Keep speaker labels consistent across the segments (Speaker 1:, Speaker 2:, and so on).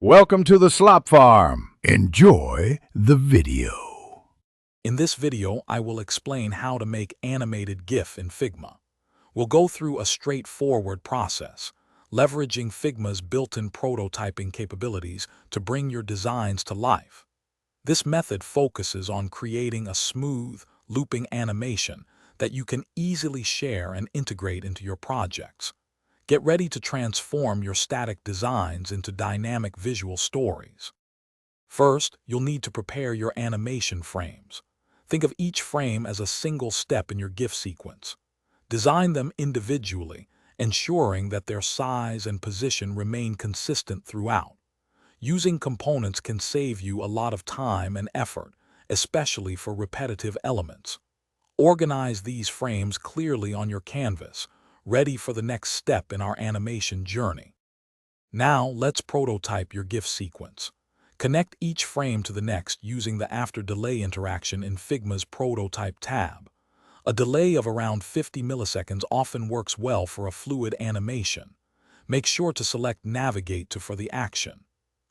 Speaker 1: Welcome to the Slop Farm. Enjoy the video.
Speaker 2: In this video, I will explain how to make animated GIF in Figma. We'll go through a straightforward process, leveraging Figma's built-in prototyping capabilities to bring your designs to life. This method focuses on creating a smooth, looping animation that you can easily share and integrate into your projects. Get ready to transform your static designs into dynamic visual stories. First, you'll need to prepare your animation frames. Think of each frame as a single step in your GIF sequence. Design them individually, ensuring that their size and position remain consistent throughout. Using components can save you a lot of time and effort, especially for repetitive elements. Organize these frames clearly on your canvas, ready for the next step in our animation journey. Now, let's prototype your GIF sequence. Connect each frame to the next using the After Delay interaction in Figma's Prototype tab. A delay of around 50 milliseconds often works well for a fluid animation. Make sure to select Navigate to for the action.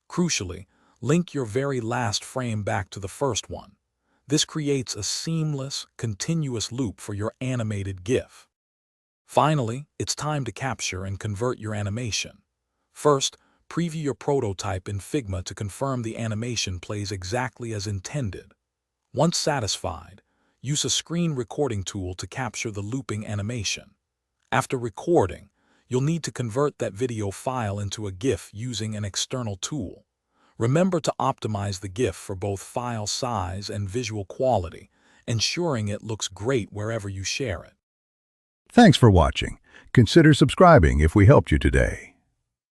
Speaker 2: Crucially, link your very last frame back to the first one. This creates a seamless, continuous loop for your animated GIF. Finally, it's time to capture and convert your animation. First, preview your prototype in Figma to confirm the animation plays exactly as intended. Once satisfied, use a screen recording tool to capture the looping animation. After recording, you'll need to convert that video file into a GIF using an external tool. Remember to optimize the GIF for both file size and visual quality, ensuring it looks great wherever you share it.
Speaker 1: Thanks for watching. Consider subscribing if we helped you today.